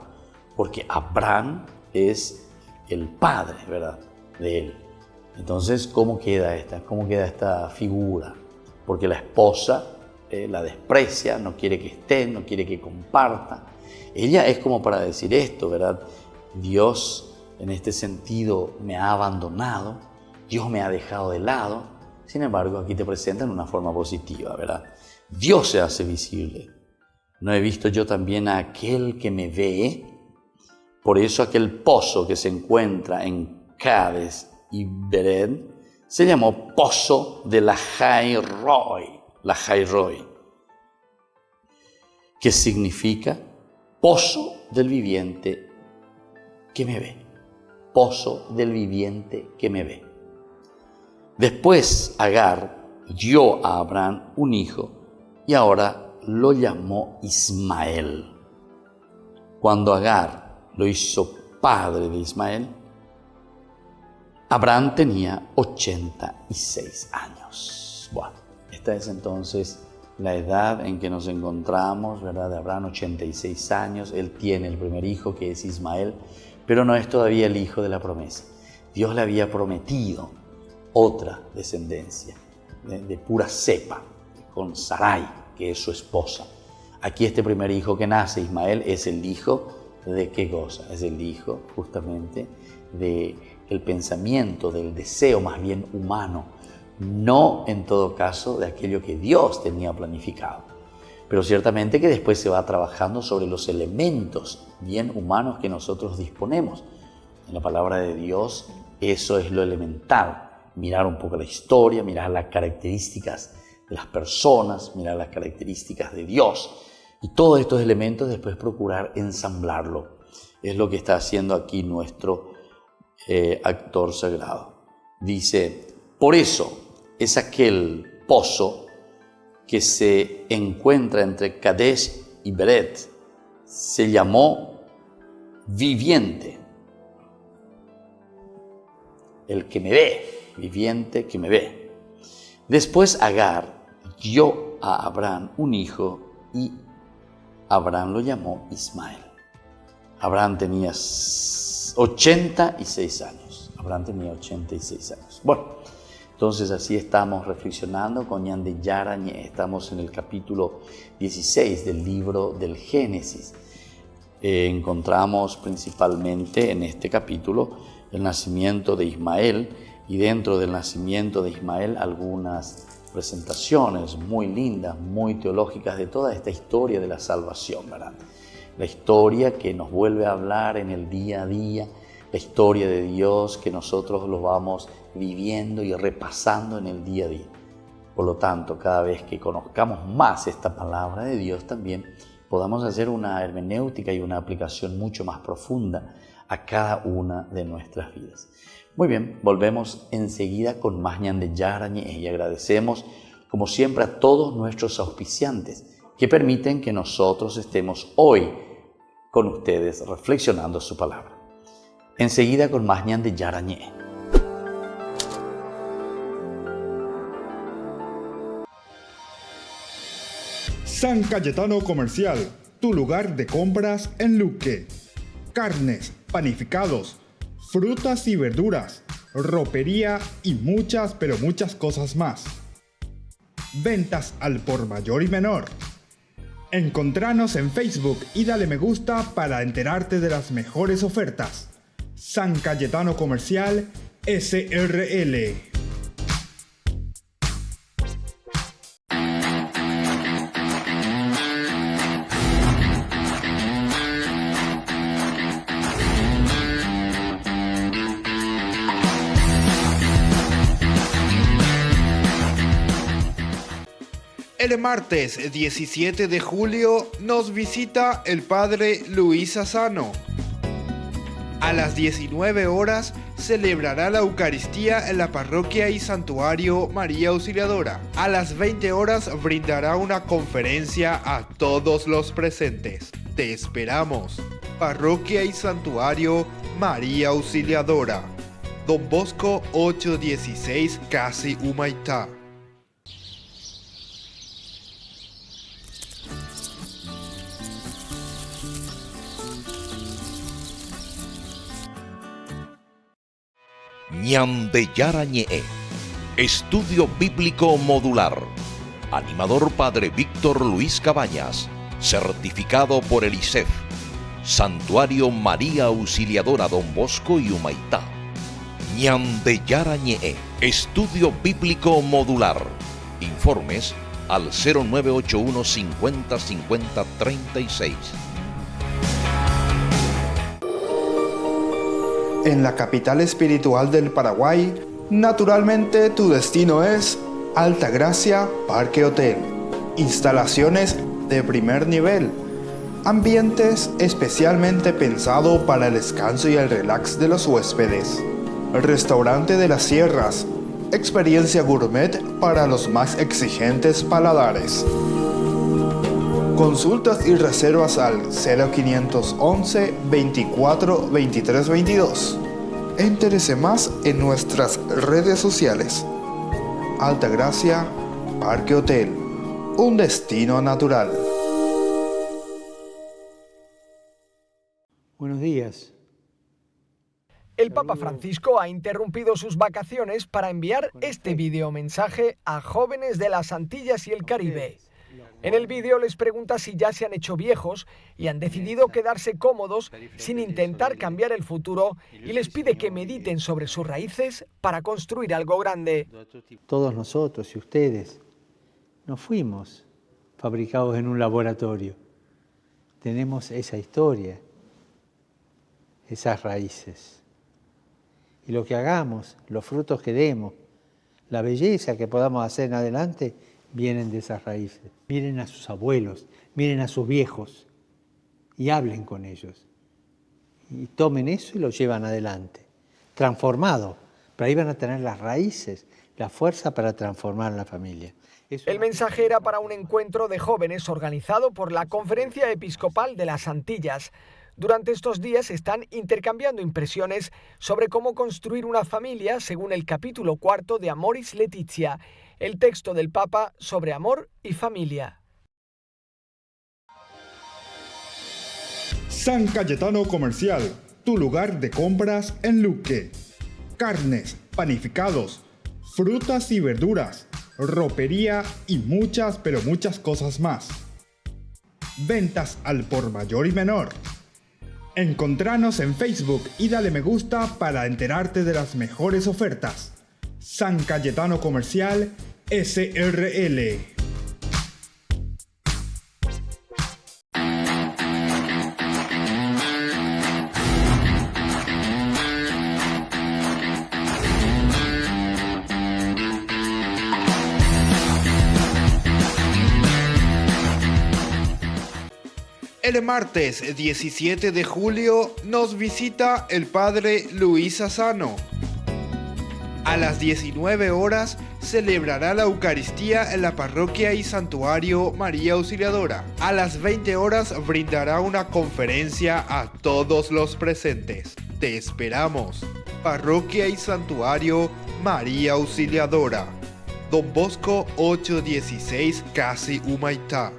porque Abraham es el padre, ¿verdad?, de él. Entonces, ¿cómo queda esta figura? Porque la esposa la desprecia, no quiere que esté, no quiere que comparta. Ella es como para decir esto, ¿verdad? Dios en este sentido me ha abandonado, Dios me ha dejado de lado. Sin embargo, aquí te presentan una forma positiva, ¿verdad? Dios se hace visible. ¿No he visto yo también a aquel que me ve? Por eso aquel pozo que se encuentra en Cades y Bered se llamó Pozo de la Jai-Roi, que significa Pozo del viviente que me ve. Pozo del viviente que me ve. Después Agar dio a Abraham un hijo y ahora lo llamó Ismael. Cuando Agar lo hizo padre de Ismael, Abraham tenía 86 años. Bueno, esta es entonces la edad en que nos encontramos, ¿verdad? De Abraham, 86 años. Él tiene el primer hijo, que es Ismael, pero no es todavía el hijo de la promesa. Dios le había prometido otra descendencia de pura cepa, con Sarai, que es su esposa. Aquí este primer hijo que nace, Ismael, es el hijo de qué cosa? Es el hijo justamente del pensamiento, del deseo más bien humano, no en todo caso de aquello que Dios tenía planificado. Pero ciertamente que después se va trabajando sobre los elementos bien humanos que nosotros disponemos. En la palabra de Dios eso es lo elemental. Mirar un poco la historia, mirar las características de las personas, mirar las características de Dios. Y todos estos elementos después procurar ensamblarlo. Es lo que está haciendo aquí nuestro actor sagrado. Dice, por eso es aquel pozo que se encuentra entre Kadesh y Bered, se llamó viviente. El que me ve, viviente que me ve. Después Agar dio a Abraham un hijo y Abraham lo llamó Ismael. Abraham tenía 86 años. Bueno, entonces así estamos reflexionando con Ñande Yarañe. Estamos en el capítulo 16 del libro del Génesis. Encontramos principalmente en este capítulo el nacimiento de Ismael y dentro del nacimiento de Ismael algunas presentaciones muy lindas, muy teológicas de toda esta historia de la salvación, ¿verdad? La historia que nos vuelve a hablar en el día a día, la historia de Dios que nosotros lo vamos viviendo y repasando en el día a día. Por lo tanto, cada vez que conozcamos más esta palabra de Dios, también podamos hacer una hermenéutica y una aplicación mucho más profunda a cada una de nuestras vidas. Muy bien, volvemos enseguida con más Ñande Yarañe y agradecemos como siempre a todos nuestros auspiciantes que permiten que nosotros estemos hoy con ustedes reflexionando su palabra. Enseguida con más Ñande Yarañe. San Cayetano Comercial, tu lugar de compras en Luque. Carnes, panificados, frutas y verduras, ropería y muchas, pero muchas cosas más. Ventas al por mayor y menor. Encontranos en Facebook y dale me gusta para enterarte de las mejores ofertas. San Cayetano Comercial, SRL. El martes 17 de julio nos visita el Padre Luis Asano. A las 19 horas celebrará la Eucaristía en la Parroquia y Santuario María Auxiliadora. A las 20 horas brindará una conferencia a todos los presentes. Te esperamos. Parroquia y Santuario María Auxiliadora. Don Bosco 816, Casi Humaitá. Ñande Yarañe, Estudio Bíblico Modular. Animador Padre Víctor Luis Cabañas. Certificado por el ISEF. Santuario María Auxiliadora Don Bosco y Humaitá. Ñande Yarañe, Estudio Bíblico Modular. Informes al 0981 50 50 36. En la capital espiritual del Paraguay, naturalmente tu destino es Altagracia Parque Hotel. Instalaciones de primer nivel. Ambientes especialmente pensados para el descanso y el relax de los huéspedes. Restaurante de las Sierras. Experiencia gourmet para los más exigentes paladares. Consultas y reservas al 0511 24 23 22. Entérese más en nuestras redes sociales. Altagracia Parque Hotel, un destino natural. Buenos días. El Papa Francisco ha interrumpido sus vacaciones para enviar este videomensaje a jóvenes de las Antillas y el Caribe. En el vídeo les pregunta si ya se han hecho viejos y han decidido quedarse cómodos sin intentar cambiar el futuro y les pide que mediten sobre sus raíces para construir algo grande. Todos nosotros y ustedes no fuimos fabricados en un laboratorio. Tenemos esa historia, esas raíces. Y lo que hagamos, los frutos que demos, la belleza que podamos hacer en adelante, vienen de esas raíces. Miren a sus abuelos, miren a sus viejos y hablen con ellos. Y tomen eso y lo llevan adelante, transformado. Pero ahí van a tener las raíces, la fuerza para transformar la familia. El mensaje era para un encuentro de jóvenes organizado por la Conferencia Episcopal de las Antillas. Durante estos días están intercambiando impresiones sobre cómo construir una familia según el capítulo 4 de Amoris Laetitia, el texto del Papa sobre amor y familia. San Cayetano Comercial, tu lugar de compras en Luque. Carnes, panificados, frutas y verduras, ropería y muchas, pero muchas cosas más. Ventas al por mayor y menor. Encontranos en Facebook y dale me gusta para enterarte de las mejores ofertas. San Cayetano Comercial, SRL. El martes 17 de julio nos visita el Padre Luis Asano. A las 19 horas celebrará la Eucaristía en la Parroquia y Santuario María Auxiliadora. A las 20 horas brindará una conferencia a todos los presentes. Te esperamos. Parroquia y Santuario María Auxiliadora. Don Bosco 816, Casi Humaitá.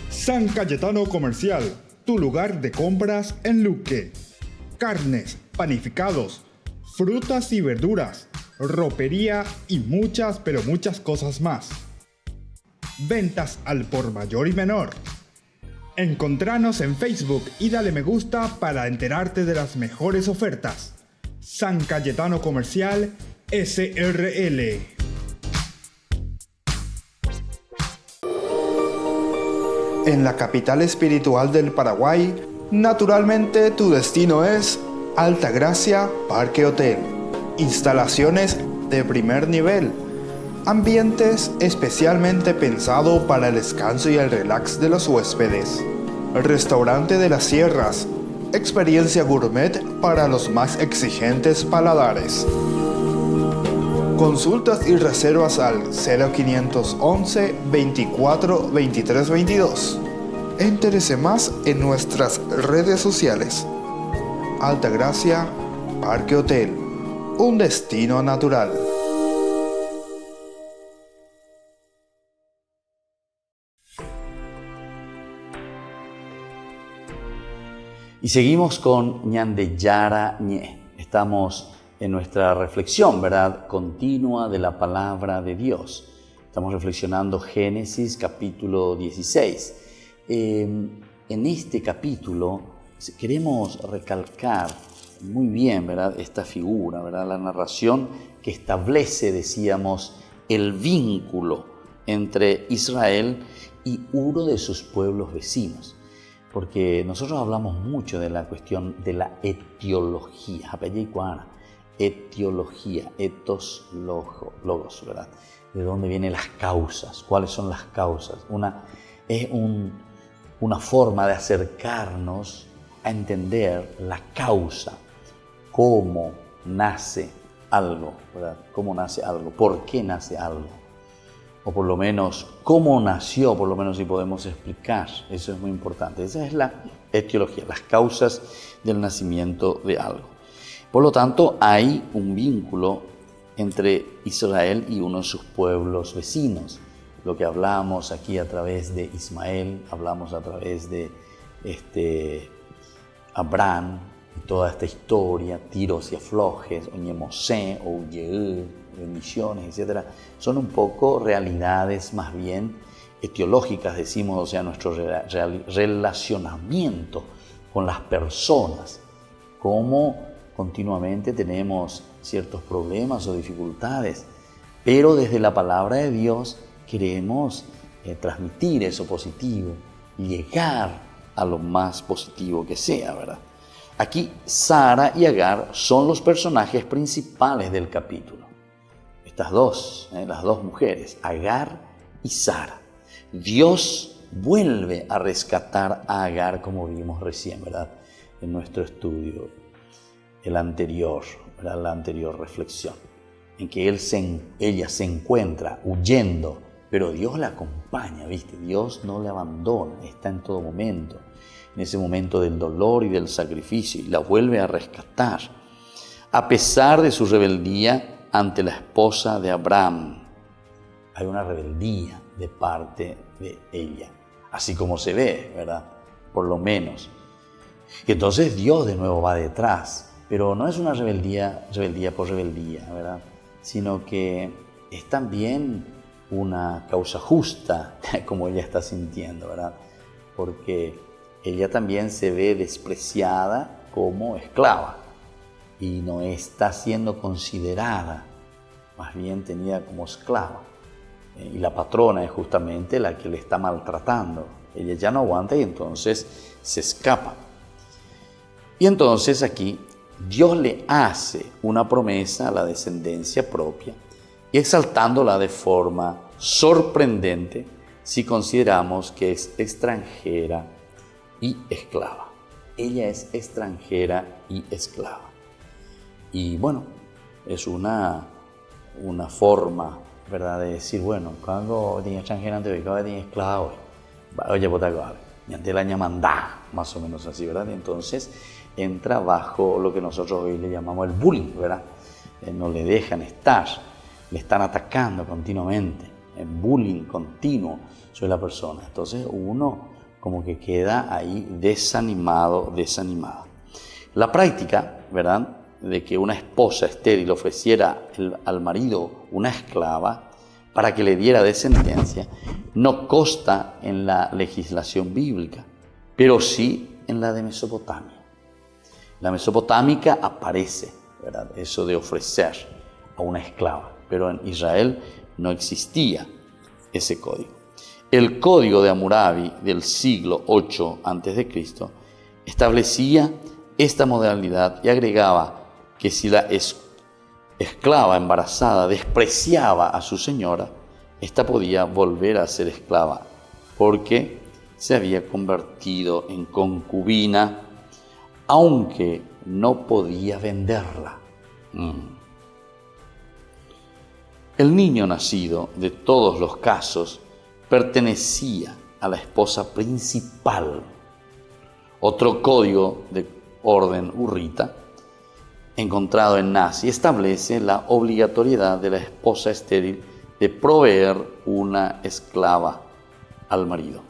San Cayetano Comercial, tu lugar de compras en Luque. Carnes, panificados, frutas y verduras, ropería y muchas, pero muchas cosas más. Ventas al por mayor y menor. Encontranos en Facebook y dale me gusta para enterarte de las mejores ofertas. San Cayetano Comercial, SRL. En la capital espiritual del Paraguay, naturalmente tu destino es Altagracia Parque Hotel. Instalaciones de primer nivel. Ambientes especialmente pensados para el descanso y el relax de los huéspedes. Restaurante de las Sierras. Experiencia gourmet para los más exigentes paladares. Consultas y reservas al 0511 24 23 22. Entérese más en nuestras redes sociales. Altagracia Parque Hotel, un destino natural. Y seguimos con Ñande Yara Ñe. Estamos en nuestra reflexión, ¿verdad?, continua de la palabra de Dios. Estamos reflexionando Génesis capítulo 16. En este capítulo queremos recalcar muy bien, ¿verdad?, esta figura, ¿verdad?, la narración que establece, decíamos, el vínculo entre Israel y uno de sus pueblos vecinos. Porque nosotros hablamos mucho de la cuestión de la etiología, etiología, etos, logos, ¿verdad? ¿De dónde vienen las causas? ¿Cuáles son las causas? Es una forma de acercarnos a entender la causa, cómo nace algo, ¿verdad? Cómo nace algo, por qué nace algo, o por lo menos cómo nació, por lo menos si podemos explicar. Eso es muy importante. Esa es la etiología, las causas del nacimiento de algo. Por lo tanto, hay un vínculo entre Israel y uno de sus pueblos vecinos. Lo que hablamos aquí a través de Ismael, hablamos a través de Abraham, y toda esta historia, tiros y aflojes, Oñemosé, Ouyeú, bendiciones, etc. Son un poco realidades más bien etiológicas, decimos, o sea, nuestro relacionamiento con las personas, cómo continuamente tenemos ciertos problemas o dificultades, pero desde la palabra de Dios queremos transmitir eso positivo, llegar a lo más positivo que sea, ¿verdad? Aquí Sara y Agar son los personajes principales del capítulo. Estas dos, las dos mujeres, Agar y Sara. Dios vuelve a rescatar a Agar, como vimos recién, ¿verdad?, en nuestro estudio, la anterior reflexión, en que ella se encuentra huyendo, pero Dios la acompaña, ¿viste? Dios no la abandona, está en todo momento, en ese momento del dolor y del sacrificio, y la vuelve a rescatar, a pesar de su rebeldía ante la esposa de Abraham. Hay una rebeldía de parte de ella, así como se ve, ¿verdad?, por lo menos. Y entonces Dios de nuevo va detrás, pero no es una rebeldía por rebeldía, ¿verdad?, sino que es también una causa justa, como ella está sintiendo, ¿verdad?, porque ella también se ve despreciada como esclava. y no está siendo considerada, más bien tenida como esclava. Y la patrona es justamente la que le está maltratando. Ella ya no aguanta y entonces se escapa. Y entonces aquí Dios le hace una promesa a la descendencia propia y exaltándola de forma sorprendente si consideramos que es extranjera y esclava. Ella es extranjera y esclava. Y bueno, es una forma, ¿verdad?, de decir, bueno, cuando tenía extranjera antes, cuando tenía esclava, oye, y antes la mandá, más o menos así, ¿verdad? Entonces entra bajo lo que nosotros hoy le llamamos el bullying, ¿verdad? No le dejan estar, le están atacando continuamente, en bullying continuo sobre la persona. Entonces uno como que queda ahí desanimada. La práctica, ¿verdad?, de que una esposa estéril ofreciera al marido una esclava para que le diera descendencia, no consta en la legislación bíblica, pero sí en la de Mesopotamia. La mesopotámica aparece, ¿verdad?, eso de ofrecer a una esclava, pero en Israel no existía ese código. El código de Hammurabi del siglo VIII a.C. establecía esta modalidad y agregaba que si la esclava embarazada despreciaba a su señora, ésta podía volver a ser esclava porque se había convertido en concubina, aunque no podía venderla. El niño nacido, de todos los casos, pertenecía a la esposa principal. Otro código de orden hurrita, encontrado en Nasi, establece la obligatoriedad de la esposa estéril de proveer una esclava al marido.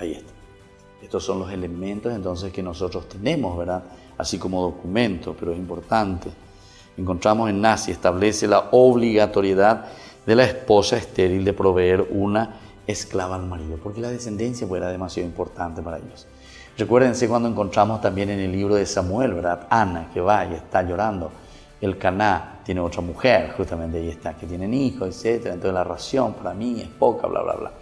Ahí está. Estos son los elementos entonces que nosotros tenemos, ¿verdad?, así como documento, pero es importante. Encontramos en Nasi, establece la obligatoriedad de la esposa estéril de proveer una esclava al marido, porque la descendencia era demasiado importante para ellos. Recuérdense cuando encontramos también en el libro de Samuel, ¿verdad?, Ana, que va y está llorando. El Caná tiene otra mujer, justamente ahí está, que tienen hijos, etc. Entonces la ración para mí es poca, bla, bla, bla.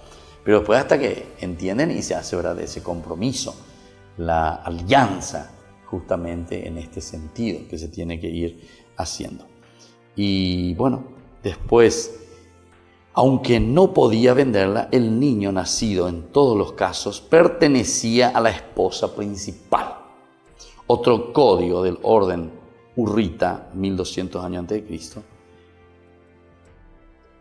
Pero después hasta que entienden y se hace, ¿verdad?, ese compromiso, la alianza, justamente en este sentido que se tiene que ir haciendo. Y bueno, después, aunque no podía venderla, el niño nacido en todos los casos pertenecía a la esposa principal. Otro código del orden hurrita, 1200 años antes de Cristo,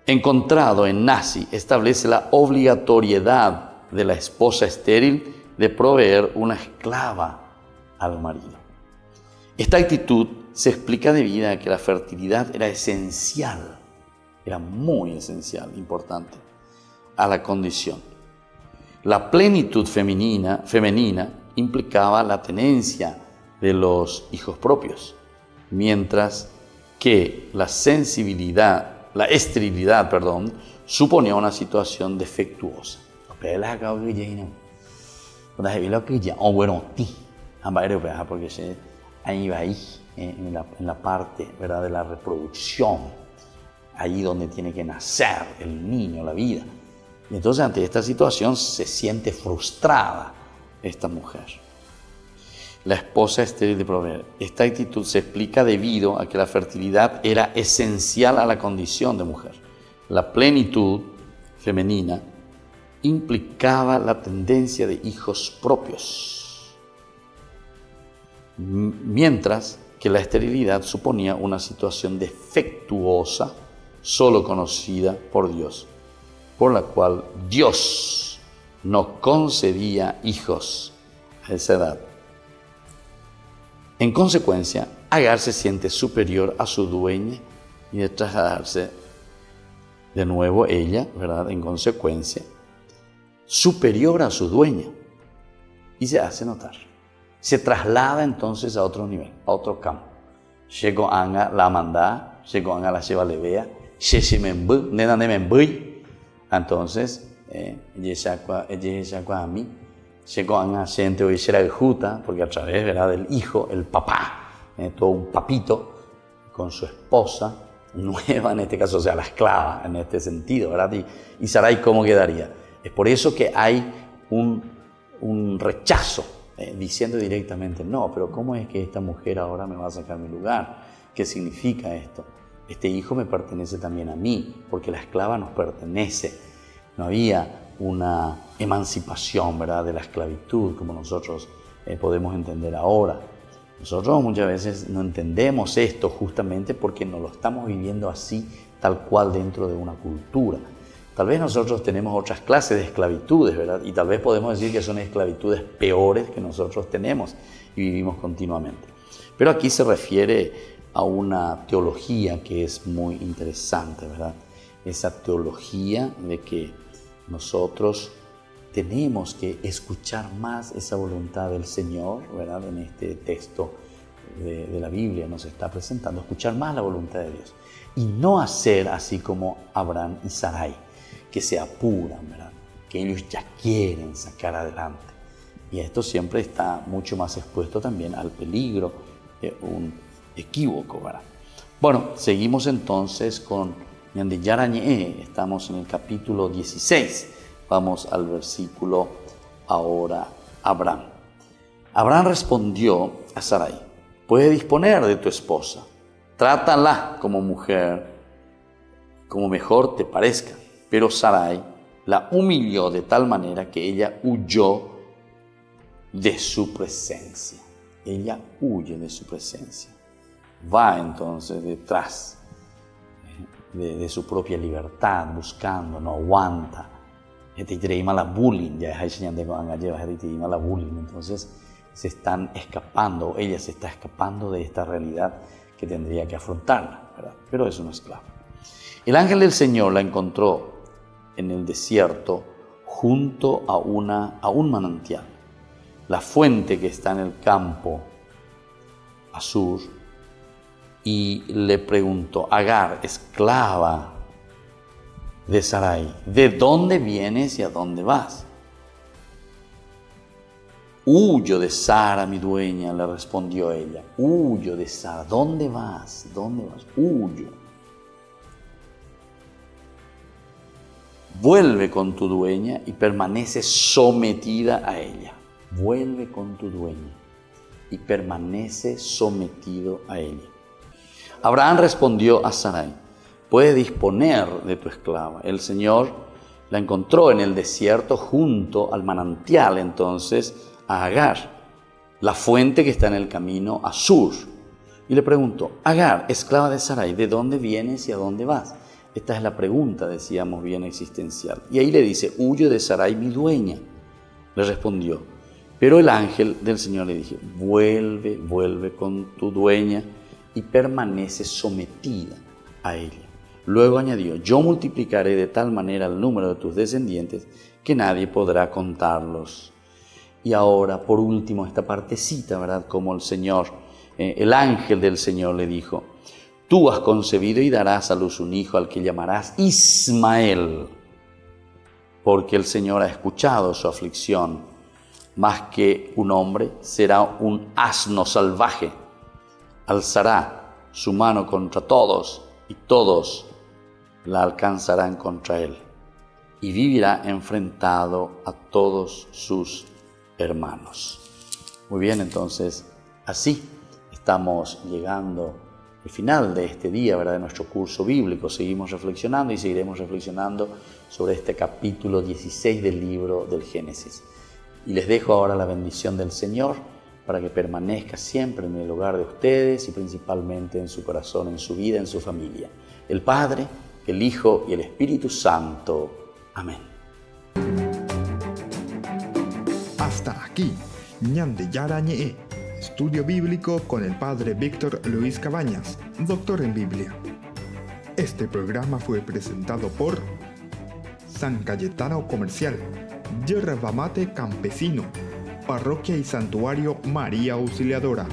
encontrado en Nasi, establece la obligatoriedad de la esposa estéril de proveer una esclava al marido. Esta actitud se explica debido a que la fertilidad era esencial, era muy esencial, importante, a la condición. La plenitud femenina implicaba la tenencia de los hijos propios, mientras que la esterilidad, suponía una situación defectuosa. Porque ahí va en la parte, ¿verdad?, de la reproducción, allí donde tiene que nacer el niño, la vida. Y entonces ante esta situación se siente frustrada esta mujer. La esposa estéril de proveer. Esta actitud se explica debido a que la fertilidad era esencial a la condición de mujer. La plenitud femenina implicaba la tendencia de hijos propios, mientras que la esterilidad suponía una situación defectuosa solo conocida por Dios, por la cual Dios no concedía hijos a esa edad. En consecuencia, Agar se siente superior a su dueña y de trasladarse de nuevo ella, ¿verdad?, en consecuencia, superior a su dueña, y se hace notar. Se traslada entonces a otro nivel, a otro campo. Llegó Anga la mandá, llegó Anga la lleva levea, entonces, a mí, llegó Anga gente hoy será juta, porque a través, ¿verdad?, del hijo, el papá, todo un papito con su esposa nueva, en este caso, o sea, la esclava, en este sentido, ¿verdad? Y Sarai, ¿cómo quedaría? Es por eso que hay un rechazo, diciendo directamente, no, pero ¿cómo es que esta mujer ahora me va a sacar mi lugar? ¿Qué significa esto? Este hijo me pertenece también a mí, porque la esclava nos pertenece. No había una emancipación, ¿verdad?, de la esclavitud, como nosotros podemos entender ahora. Nosotros muchas veces no entendemos esto justamente porque no lo estamos viviendo así, tal cual, dentro de una cultura. Tal vez nosotros tenemos otras clases de esclavitudes, ¿verdad? Y tal vez podemos decir que son esclavitudes peores que nosotros tenemos y vivimos continuamente. Pero aquí se refiere a una teología que es muy interesante, ¿verdad? Esa teología de que nosotros tenemos que escuchar más esa voluntad del Señor, ¿verdad? En este texto de la Biblia nos está presentando, escuchar más la voluntad de Dios y no hacer así como Abraham y Sarai, que se apuran, ¿verdad? Que ellos ya quieren sacar adelante. Y esto siempre está mucho más expuesto también al peligro de un equívoco, ¿verdad? Bueno, seguimos entonces con Ñande Yarañe, estamos en el capítulo 16. Vamos al versículo ahora, Abraham. Abraham respondió a Sarai, puedes disponer de tu esposa, trátala como mujer, como mejor te parezca. Pero Sarai la humilló de tal manera que ella huyó de su presencia. Ella huye de su presencia. Va entonces detrás de su propia libertad, buscando, no aguanta. Entonces se están escapando, ella se está escapando de esta realidad que tendría que afrontarla, ¿verdad? Pero es una esclava. El ángel del Señor la encontró en el desierto junto a un manantial, la fuente que está en el campo Asur, y le preguntó, Agar, esclava de Sarai, ¿de dónde vienes y a dónde vas? Huyo de Sara, mi dueña, le respondió ella. Huyo de Sara. ¿Dónde vas? ¿Dónde vas? Huyo. Vuelve con tu dueña y permanece sometida a ella. Vuelve con tu dueña y permanece sometido a ella. Abraham respondió a Sarai, puedes disponer de tu esclava. El Señor la encontró en el desierto junto al manantial, entonces, a Agar, la fuente que está en el camino a Sur. Y le preguntó, Agar, esclava de Sarai, ¿de dónde vienes y a dónde vas? Esta es la pregunta, decíamos, bien existencial. Y ahí le dice, huyo de Sarai, mi dueña. Le respondió, pero el ángel del Señor le dijo, vuelve con tu dueña y permanece sometida a ella. Luego añadió, yo multiplicaré de tal manera el número de tus descendientes que nadie podrá contarlos. Y ahora, por último, esta partecita, ¿verdad? Como el Señor, el ángel del Señor le dijo, tú has concebido y darás a luz un hijo al que llamarás Ismael, porque el Señor ha escuchado su aflicción. Más que un hombre, será un asno salvaje. Alzará su mano contra todos y todos la alcanzarán contra él. Y vivirá enfrentado a todos sus hermanos. Muy bien, entonces, así estamos llegando al final de este día, ¿verdad?, de nuestro curso bíblico. Seguimos reflexionando y seguiremos reflexionando sobre este capítulo 16 del libro del Génesis. Y les dejo ahora la bendición del Señor para que permanezca siempre en el hogar de ustedes y principalmente en su corazón, en su vida, en su familia. El Padre, el Hijo y el Espíritu Santo. Amén. Hasta aquí, Ñande Yarañe, estudio bíblico con el Padre Víctor Luis Cabañas, doctor en Biblia. Este programa fue presentado por San Cayetano Comercial, Yerba Mate Campesino, Parroquia y Santuario María Auxiliadora.